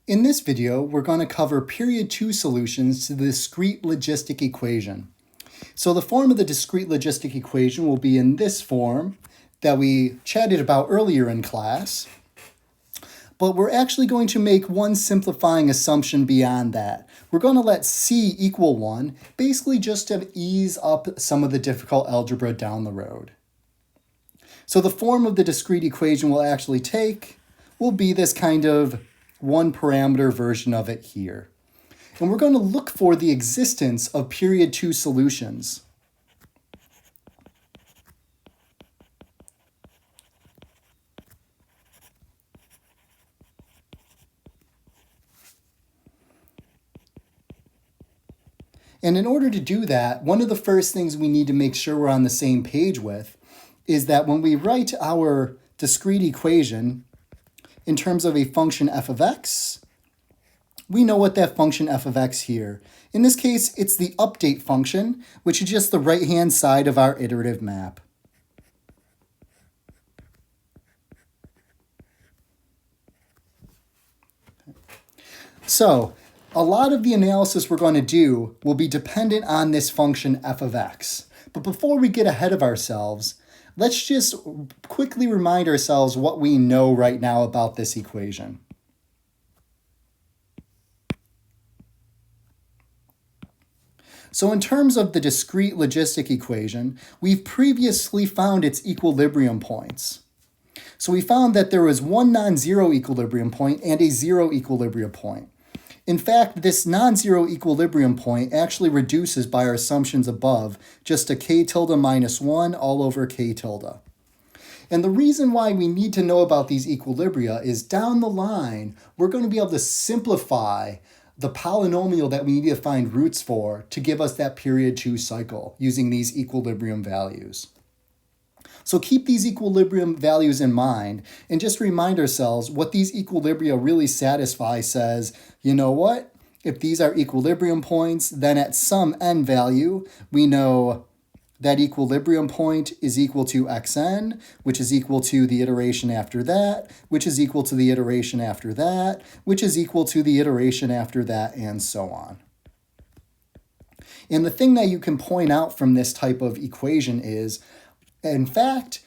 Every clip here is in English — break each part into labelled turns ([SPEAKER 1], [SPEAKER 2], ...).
[SPEAKER 1] In this video, we're going to cover period 2 solutions to the discrete logistic equation. So the form of the discrete logistic equation will be in this form that we chatted about earlier in class, but we're actually going to make one simplifying assumption beyond that. We're going to let c equal 1, basically just to ease up some of the difficult algebra down the road. So the form of the discrete equation we'll actually take will be this kind of one parameter version of it here. And we're going to look for the existence of period 2 solutions. And in order to do that, one of the first things we need to make sure we're on the same page with is that when we write our discrete equation in terms of a function f of x, we know what that function f of x here. In this case, it's the update function, which is just the right-hand side of our iterative map. So, a lot of the analysis we're going to do will be dependent on this function f of x. But before we get ahead of ourselves, let's just quickly remind ourselves what we know right now about this equation. So in terms of the discrete logistic equation, we've previously found its equilibrium points. So we found that there was one non-zero equilibrium point and a zero equilibrium point. In fact, this non-zero equilibrium point actually reduces by our assumptions above just to k tilde minus 1 all over k tilde. And the reason why we need to know about these equilibria is down the line, we're going to be able to simplify the polynomial that we need to find roots for to give us that period 2 cycle using these equilibrium values. So keep these equilibrium values in mind and just remind ourselves what these equilibria really satisfy says, you know what? If these are equilibrium points, then at some n value, we know that equilibrium point is equal to xn, which is equal to the iteration after that, which is equal to the iteration after that, which is equal to the iteration after that, and so on. And the thing that you can point out from this type of equation is, in fact,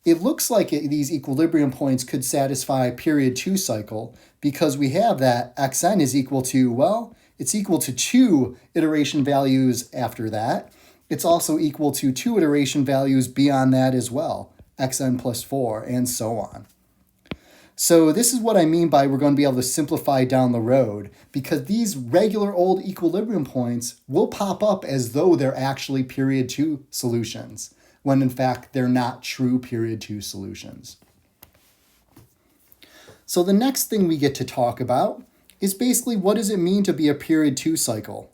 [SPEAKER 1] it looks like these equilibrium points could satisfy period 2 cycle because we have that xn is equal to, well, it's equal to 2 iteration values after that. It's also equal to 2 iteration values beyond that as well, xn plus 4, and so on. So this is what I mean by we're going to be able to simplify down the road, because these regular old equilibrium points will pop up as though they're actually period 2 solutions, when in fact they're not true period 2 solutions. So the next thing we get to talk about is basically what does it mean to be a period 2 cycle?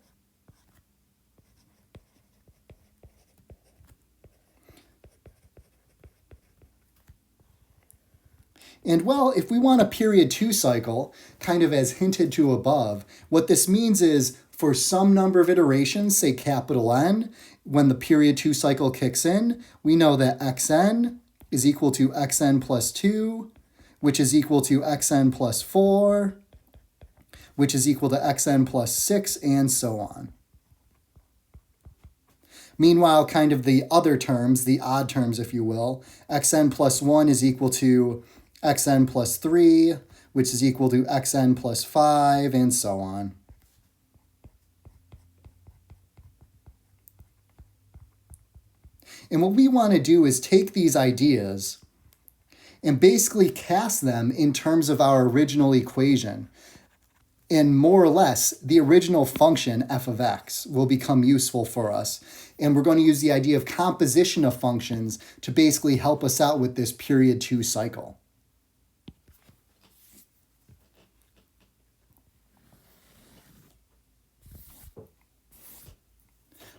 [SPEAKER 1] And well, if we want a period 2 cycle, kind of as hinted to above, what this means is for some number of iterations, say capital N, when the period 2 cycle kicks in, we know that xn is equal to xn plus 2, which is equal to xn plus 4, which is equal to xn plus 6, and so on. Meanwhile, kind of the other terms, the odd terms, if you will, xn plus 1 is equal to xn plus 3, which is equal to xn plus 5, and so on. And what we want to do is take these ideas and basically cast them in terms of our original equation. And more or less, the original function f of x will become useful for us. And we're going to use the idea of composition of functions to basically help us out with this period 2 cycle.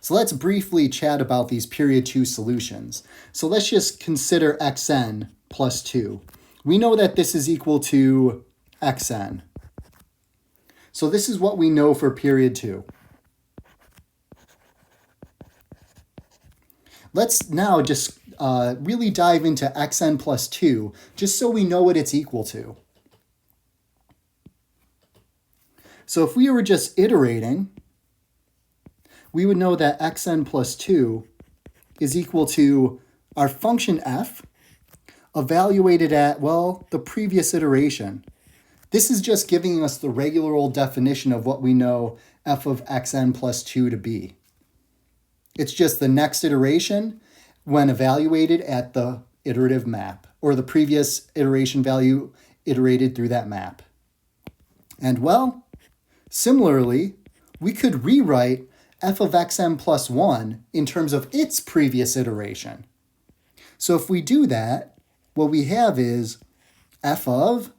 [SPEAKER 1] So let's briefly chat about these period 2 solutions. So let's just consider xn plus 2. We know that this is equal to xn. So this is what we know for period 2. Let's now just really dive into xn plus 2, just so we know what it's equal to. So if we were just iterating, we would know that xn plus 2 is equal to our function f evaluated at, well, the previous iteration. This is just giving us the regular old definition of what we know f of xn plus 2 to be. It's just the next iteration when evaluated at the iterative map, or the previous iteration value iterated through that map. And well, similarly, we could rewrite f of xn plus 1 in terms of its previous iteration. So if we do that, what we have is f of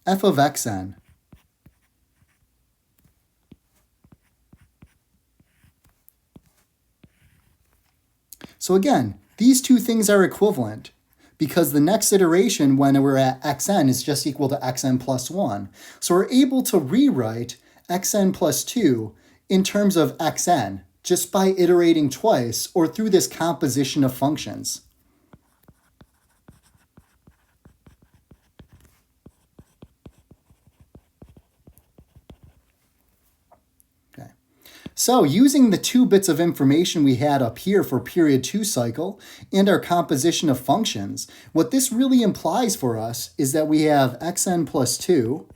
[SPEAKER 1] xn So again, these two things are equivalent because the next iteration when we're at xn is just equal to xn plus 1. So we're able to rewrite xn plus 2 in terms of xn just by iterating twice or through this composition of functions. So using the 2 bits of information we had up here for period 2 cycle and our composition of functions, what this really implies for us is that we have xn plus 2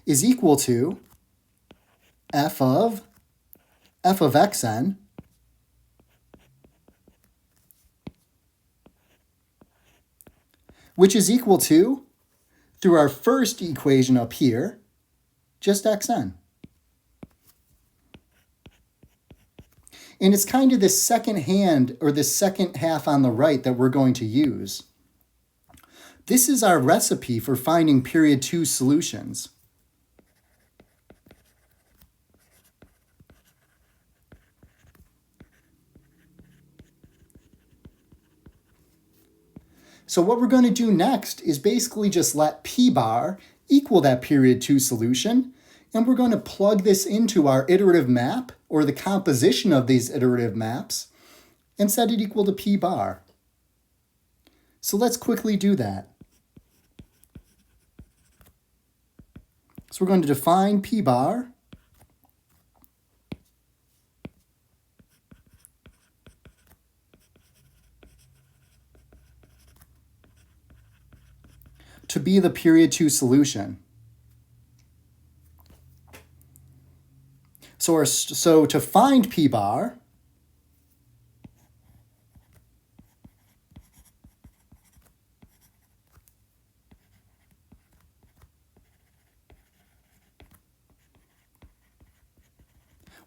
[SPEAKER 1] is equal to f of xn which is equal to, through our first equation up here, just xn. And it's kind of this second hand, or this second half on the right that we're going to use. This is our recipe for finding period 2 solutions. So what we're going to do next is basically just let p bar equal that period 2 solution, and we're going to plug this into our iterative map, or the composition of these iterative maps, and set it equal to p bar. So let's quickly do that. So we're going to define p bar to be the period 2 solution. So to find p bar,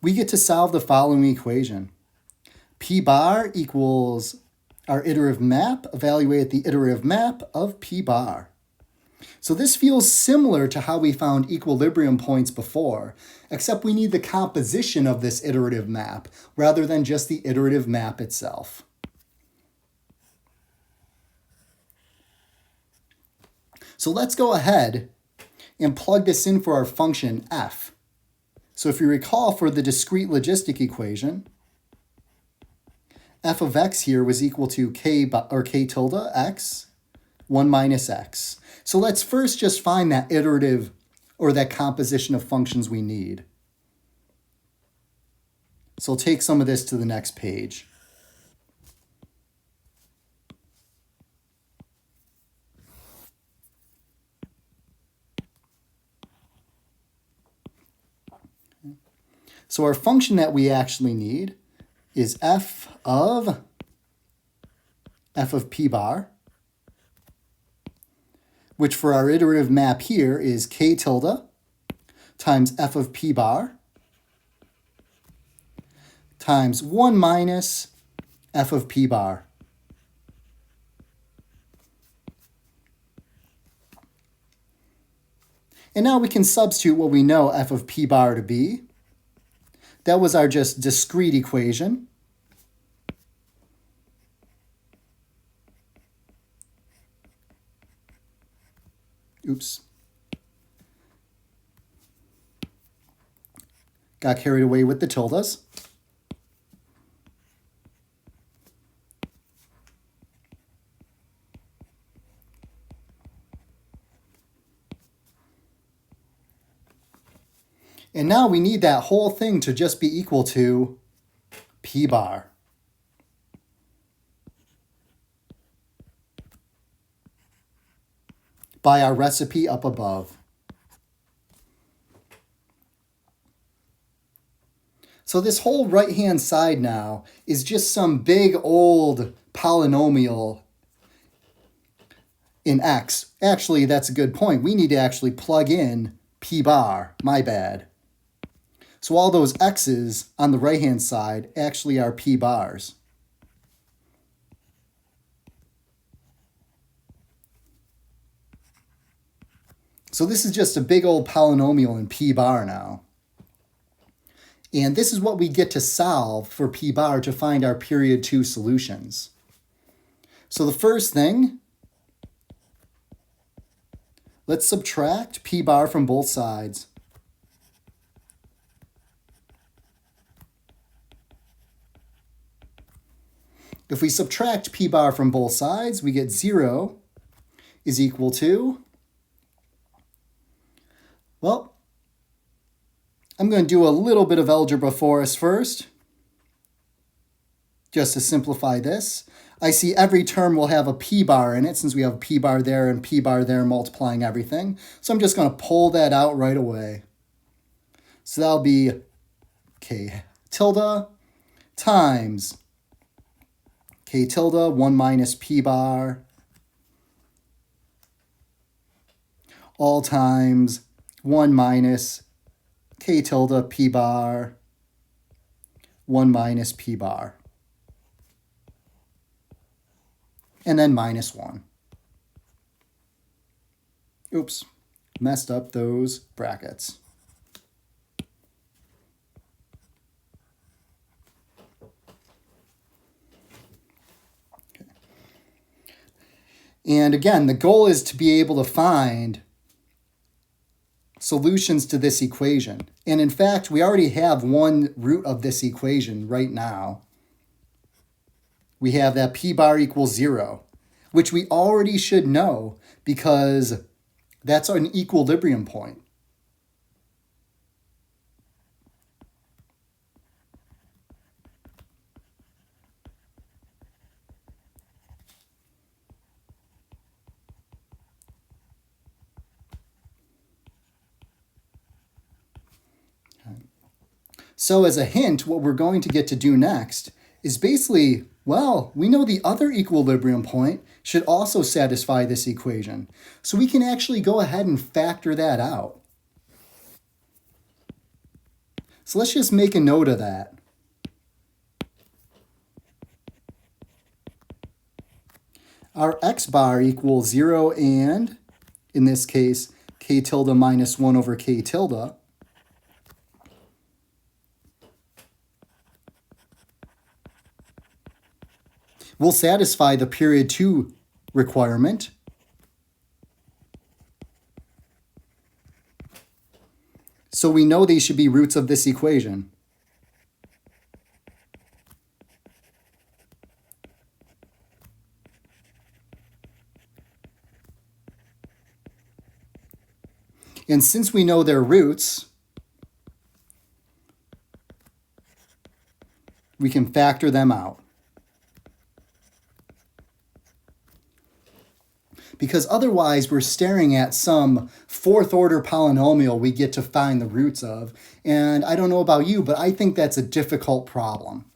[SPEAKER 1] we get to solve the following equation. P bar equals our iterative map, evaluate the iterative map of p bar. So this feels similar to how we found equilibrium points before, except we need the composition of this iterative map rather than just the iterative map itself. So let's go ahead and plug this in for our function f. So if you recall, for the discrete logistic equation, f of x here was equal to k tilde x, 1 minus x. So let's first just find that iterative, or that composition of functions we need. So I'll take some of this to the next page. So our function that we actually need is f of p bar, which for our iterative map here is k tilde times f of p bar times 1 minus f of p bar. And now we can substitute what we know f of p bar to be. That was our just discrete equation. Oops. Got carried away with the tildes. And now we need that whole thing to just be equal to p bar. By our recipe up above. So this whole right-hand side now is just some big old polynomial in x. Actually, that's a good point. We need to actually plug in p bar. My bad. So all those x's on the right-hand side actually are p bars. So this is just a big old polynomial in p bar now. And this is what we get to solve for p bar to find our period 2 solutions. So the first thing, let's subtract p bar from both sides. If we subtract p bar from both sides, we get 0 is equal to, well, I'm going to do a little bit of algebra for us first, just to simplify this. I see every term will have a p bar in it, since we have a p bar there and p bar there multiplying everything. So I'm just going to pull that out right away. So that'll be k tilde times k tilde 1 minus p bar all times 1 minus k tilde p bar 1 minus p bar. And then minus 1. Oops, messed up those brackets. Okay. And again, the goal is to be able to find solutions to this equation. And in fact, we already have one root of this equation right now. We have that p bar equals 0, which we already should know because that's an equilibrium point. So as a hint, what we're going to get to do next is basically, well, we know the other equilibrium point should also satisfy this equation. So we can actually go ahead and factor that out. So let's just make a note of that. Our x bar equals 0 and, in this case, k tilde minus 1 over k tilde. Will satisfy the period 2 requirement. So we know these should be roots of this equation. And since we know their roots, we can factor them out. Because otherwise we're staring at some fourth order polynomial we get to find the roots of. And I don't know about you, but I think that's a difficult problem.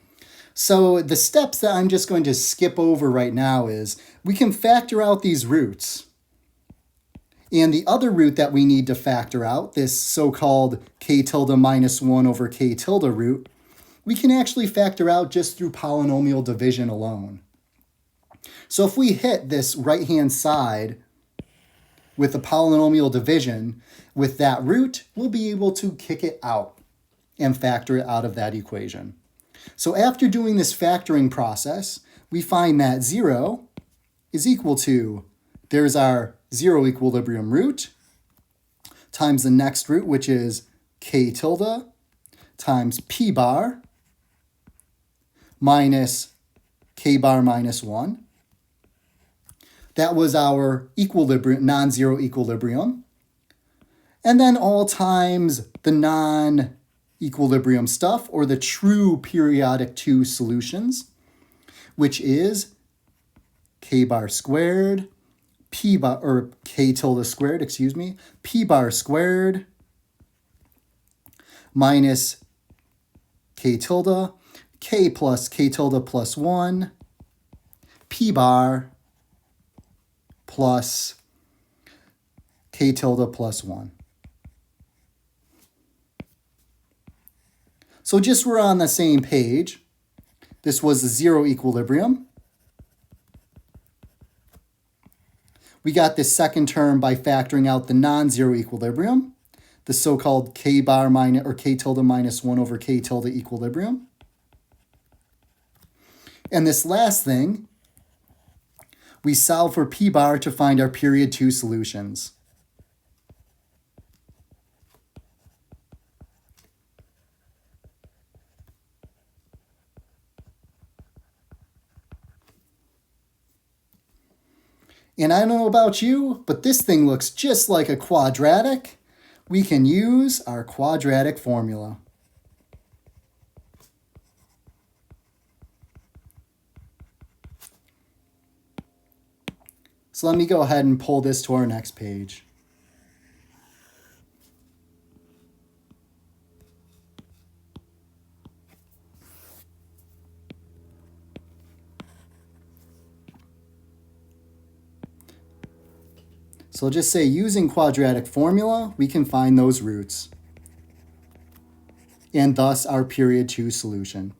[SPEAKER 1] So the steps that I'm just going to skip over right now is we can factor out these roots. And the other root that we need to factor out, this so-called k tilde minus 1 over k tilde root, we can actually factor out just through polynomial division alone. So if we hit this right-hand side with the polynomial division with that root, we'll be able to kick it out and factor it out of that equation. So after doing this factoring process, we find that 0 is equal to, there's our 0 equilibrium root, times the next root, which is k tilde, times p bar, minus k bar minus 1. That was our equilibrium, non-zero equilibrium. And then all times the non-equilibrium stuff, or the true periodic 2 solutions, which is k bar squared, p bar, or k tilde squared, excuse me, p bar squared minus k tilde, k plus k tilde plus 1, p bar plus k tilde plus 1. So just we're on the same page. This was the 0 equilibrium. We got this second term by factoring out the non-zero equilibrium, the so-called k bar minus, or k tilde minus 1 over k tilde equilibrium. And this last thing, we solve for p bar to find our period 2 solutions. And I don't know about you, but this thing looks just like a quadratic. We can use our quadratic formula. So let me go ahead and pull this to our next page. So I'll just say using quadratic formula, we can find those roots, and thus our period 2 solution.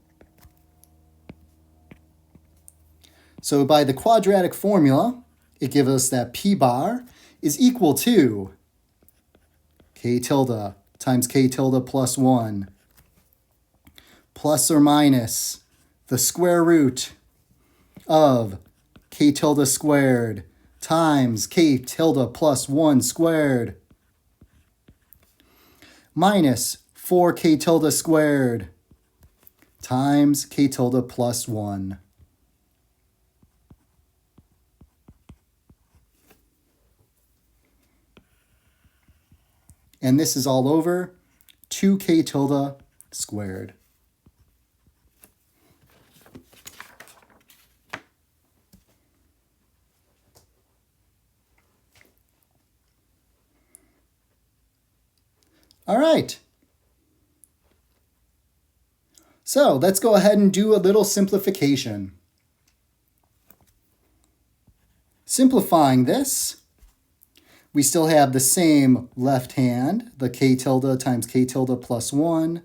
[SPEAKER 1] So by the quadratic formula, it gives us that p bar is equal to k tilde times k tilde plus 1 plus or minus the square root of k tilde squared times k tilde plus 1 squared minus 4k tilde squared times k tilde plus 1. And this is all over 2k tilde squared. All right. So let's go ahead and do a little simplification. Simplifying this, we still have the same left hand, the k tilde times k tilde plus 1,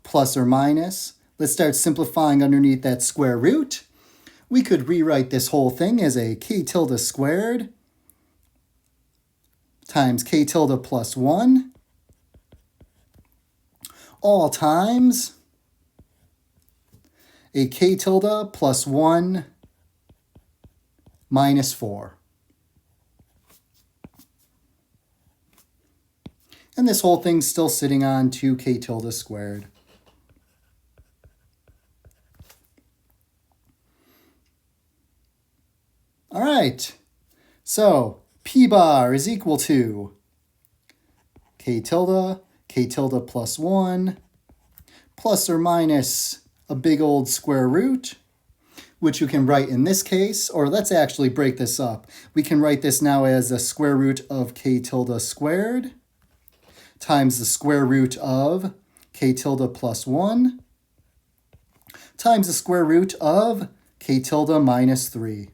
[SPEAKER 1] plus or minus. Let's start simplifying underneath that square root. We could rewrite this whole thing as a k tilde squared times k tilde plus 1, all times a k tilde plus 1 minus 4. And this whole thing's still sitting on 2k tilde squared. All right, so p bar is equal to k tilde plus 1, plus or minus a big old square root, which you can write in this case, or let's actually break this up. We can write this now as the square root of k tilde squared times the square root of k tilde plus 1 times the square root of k tilde minus 3.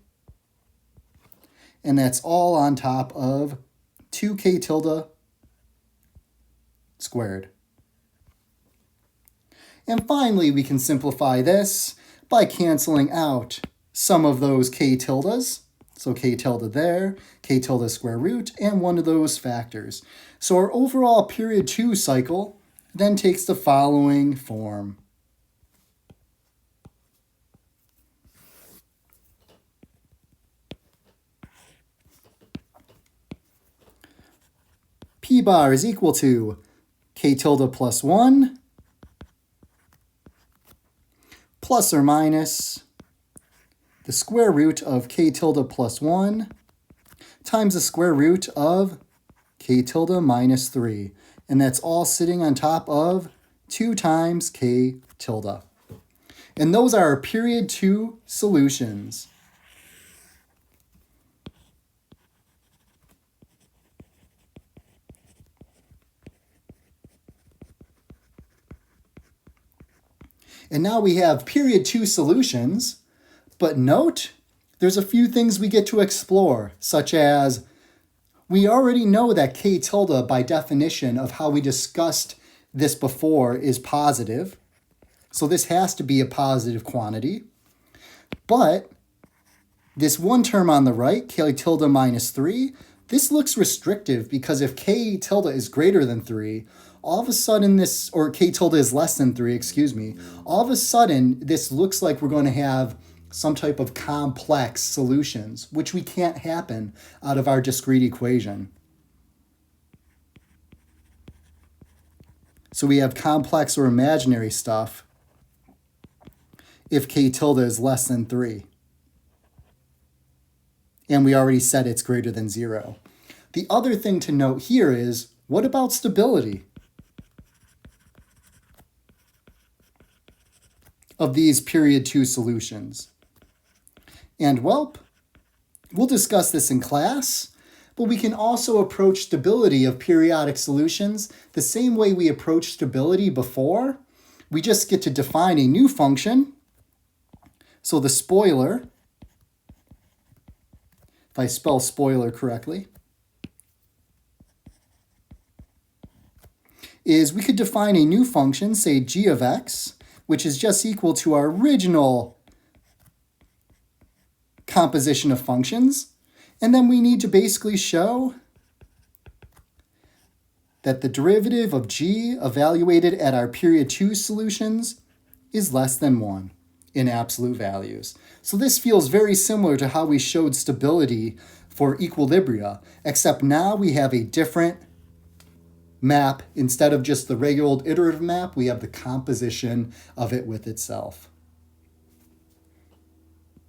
[SPEAKER 1] And that's all on top of 2k tilde squared. And finally, we can simplify this by canceling out some of those k tildes. So k tilde there, k tilde square root, and one of those factors. So our overall period 2 cycle then takes the following form. P bar is equal to k tilde plus 1 plus or minus the square root of k tilde plus 1 times the square root of k tilde minus 3. And that's all sitting on top of 2 times k tilde. And those are our period 2 solutions. And now we have period 2 solutions, but note, there's a few things we get to explore, such as we already know that k tilde, by definition of how we discussed this before, is positive. So this has to be a positive quantity. But this one term on the right, k tilde minus 3, this looks restrictive because if k tilde is greater than 3, all of a sudden this, or k tilde is less than 3, excuse me, all of a sudden this looks like we're going to have some type of complex solutions, which we can't happen out of our discrete equation. So we have complex or imaginary stuff if k tilde is less than 3. And we already said it's greater than 0. The other thing to note here is, what about stability of these period 2 solutions? And well, we'll discuss this in class, but we can also approach stability of periodic solutions the same way we approached stability before. We just get to define a new function. So the spoiler, if I spell spoiler correctly, is we could define a new function, say g of x, which is just equal to our original composition of functions. And then we need to basically show that the derivative of g evaluated at our period 2 solutions is less than 1 in absolute values. So this feels very similar to how we showed stability for equilibria, except now we have a different map. Instead of just the regular old iterative map, we have the composition of it with itself.